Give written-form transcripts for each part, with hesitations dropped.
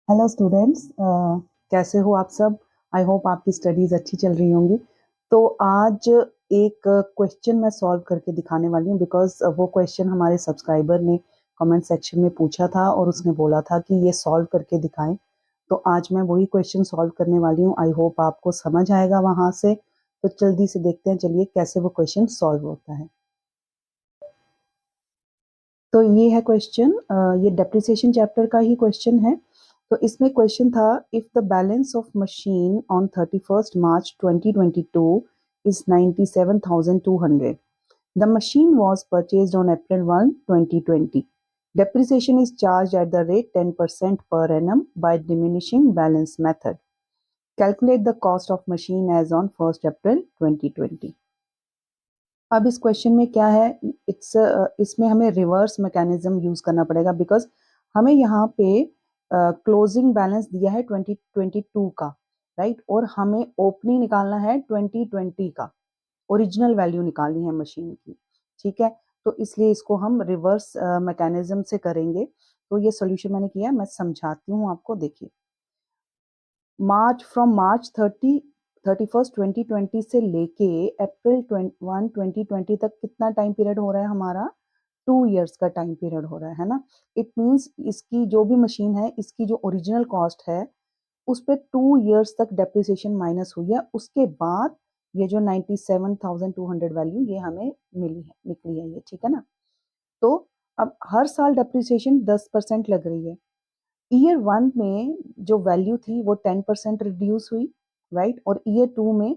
Hello students, कैसे हो आप सब। आई होप आपकी स्टडीज़ अच्छी चल रही होंगी। तो आज एक क्वेश्चन मैं सॉल्व करके दिखाने वाली हूँ बिकॉज वो क्वेश्चन हमारे सब्सक्राइबर ने कमेंट सेक्शन में पूछा था और उसने बोला था कि ये सॉल्व करके दिखाएं। तो आज मैं वही क्वेश्चन सॉल्व करने वाली हूँ। आई होप आपको समझ आएगा वहाँ से। तो जल्दी से देखते हैं, चलिए कैसे वो क्वेश्चन सॉल्व होता है। तो ये है क्वेश्चन, ये डेप्रिसिएशन चैप्टर का ही क्वेश्चन है। तो इसमें क्वेश्चन था, if the balance of machine on 31st March 2022 is 97,200, the machine was purchased on April 1, 2020. Depreciation is charged at the rate 10% per annum by diminishing balance method. Calculate the cost of machine as on 1st April 2020. अब इस question में क्या है, इसमें हमें reverse mechanism use करना पड़ेगा because हमें यहाँ पे क्लोजिंग बैलेंस दिया है 2022 का, राइट, और हमें ओपनिंग निकालना है 2020 का, ओरिजिनल वैल्यू निकालनी है मशीन की। ठीक है, तो इसलिए इसको हम रिवर्स मैकेनिज्म से करेंगे। तो ये सॉल्यूशन मैंने किया, मैं समझाती हूँ आपको। देखिए, मार्च 31st 2020 से लेके अप्रैल 1 2020 तक कितना टाइम पीरियड हो रहा है हमारा? 2 इयर्स का टाइम पीरियड हो रहा है ना। इट मीन्स इसकी जो भी मशीन है, इसकी जो ओरिजिनल कॉस्ट है उस पर 2 इयर्स तक डेप्रिसिएशन माइनस हुई है। उसके बाद ये जो 97,200 वैल्यू ये हमें मिली है, निकली है ये, ठीक है ना। तो अब हर साल डेप्रिसिएशन 10% लग रही है। ईयर 1 में जो वैल्यू थी वो 10% रिड्यूस हुई, राइट, और ईयर 2 में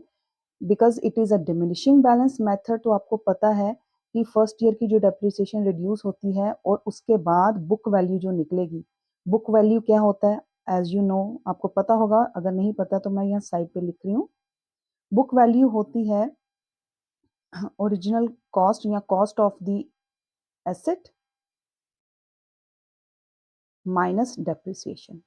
because it is a diminishing balance method, तो आपको पता है कि फर्स्ट ईयर की जो डेप्रिसिएशन रिड्यूस होती है और उसके बाद बुक वैल्यू जो निकलेगी, बुक वैल्यू क्या होता है, एज यू नो, आपको पता होगा। अगर नहीं पता तो मैं यहाँ साइड पे लिख रही हूँ। बुक वैल्यू होती है ओरिजिनल कॉस्ट या cost of the asset minus depreciation.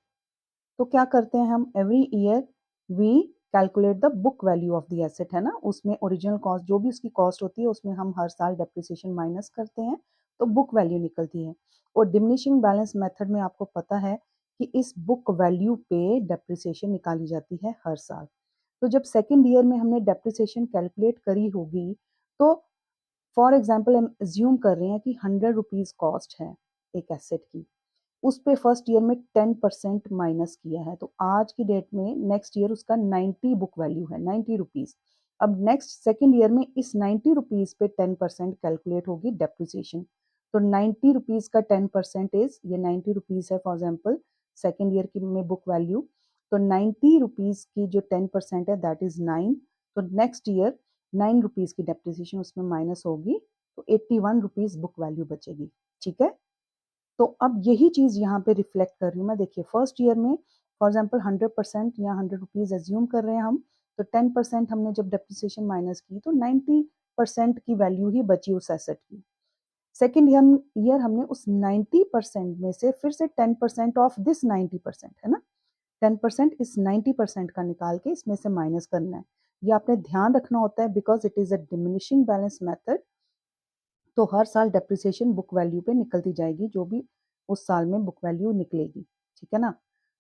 तो क्या करते हैं हम, every year we calculate the book value of the asset, है ना। उसमें ओरिजिनल कॉस्ट जो भी उसकी कॉस्ट होती है उसमें हम हर साल डेप्रिसिएशन माइनस करते हैं, तो बुक वैल्यू निकलती है। और डिमिनिशिंग बैलेंस मेथड में आपको पता है कि इस बुक वैल्यू पे डेप्रिसिएशन निकाली जाती है हर साल। तो जब सेकेंड ईयर में हमने डेप्रिसिएशन कैलकुलेट करी होगी, तो फॉर एग्जाम्पल हम एज्यूम कर रहे हैं कि 100 रुपीज कॉस्ट है एक एसेट की, उस पे फर्स्ट ईयर में 10% माइनस किया है, तो आज की डेट में नेक्स्ट ईयर उसका 90 बुक वैल्यू है, 90 रुपीज। अब नेक्स्ट सेकेंड ईयर में इस 90 रुपीज पे 10% कैलकुलेट होगी डेप्रिसिएशन। तो 90 रुपीज का 10% इज, ये 90 रुपीज है फॉर एग्जाम्पल सेकेंड ईयर की में बुक वैल्यू। तो 90 रुपीज की जो 10% है दैट इज 9। तो नेक्स्ट ईयर 9 रुपीज की डेप्रिसिएशन उसमें माइनस होगी, तो 81 रुपीज बुक वैल्यू बचेगी। ठीक है, तो अब यही चीज यहाँ पे रिफ्लेक्ट कर रही हूँ मैं। देखिए, फर्स्ट ईयर में फॉर एग्जाम्पल 100% या 100 रुपीज एज्यूम कर रहे हैं हम, तो 10% हमने जब डेप्रिसिएशन माइनस की तो 90% की वैल्यू ही बची उस एसेट की। सेकेंड ईयर हमने उस 90% में से फिर से 10% ऑफ दिस 90%, है ना, 10% इस 90% का निकाल के इसमें से माइनस करना है। ये आपने ध्यान रखना होता है because it is a diminishing balance method. तो हर साल डेप्रिसिएशन बुक वैल्यू पे निकलती जाएगी, जो भी उस साल में बुक वैल्यू निकलेगी। ठीक है ना।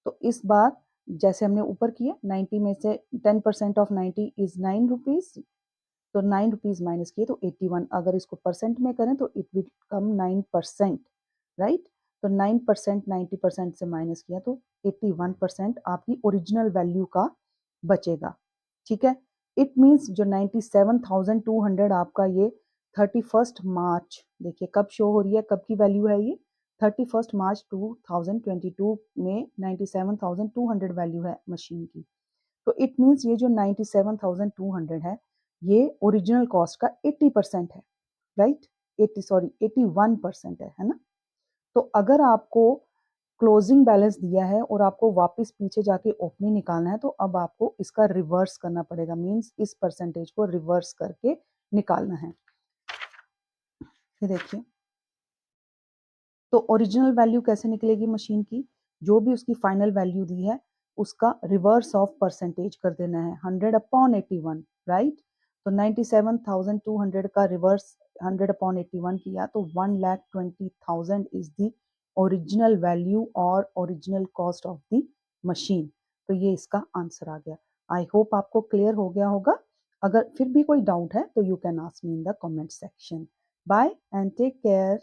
तो इस बार जैसे हमने ऊपर किया, 90 में से 10% ऑफ 90 इज 9 रुपीज, तो 9 रुपीज माइनस किए तो 81। अगर इसको परसेंट में करें तो इट विल कम 9%, राइट। तो 9% 90% से माइनस किया तो 81% आपकी ओरिजिनल वैल्यू का बचेगा। ठीक है, इट मीन्स जो 97,200 आपका ये 31st मार्च, देखिए कब शो हो रही है, कब की वैल्यू है ये, 31st मार्च 2022 में 97,200 वैल्यू है मशीन की। तो इट मीन्स ये जो 97,200 है ये ओरिजिनल कॉस्ट का 80% है, राइट। 81% है ना। तो अगर आपको क्लोजिंग बैलेंस दिया है और आपको वापस पीछे जाके ओपनिंग निकालना है, तो अब आपको इसका रिवर्स करना पड़ेगा, मीन्स इस परसेंटेज को रिवर्स करके निकालना है। ये देखिए, तो ओरिजिनल वैल्यू कैसे निकलेगी मशीन की, जो भी उसकी फाइनल वैल्यू दी है उसका रिवर्स ऑफ परसेंटेज कर देना है, 100/81, राइट। तो 97,200 का रिवर्स 100/81 किया तो 1,20,000 इज द ओरिजिनल वैल्यू और original cost of the machine. तो ये इसका आंसर आ गया। आई होप आपको क्लियर हो गया होगा। अगर फिर भी कोई डाउट है तो you can ask me in the comment section. Bye and take care.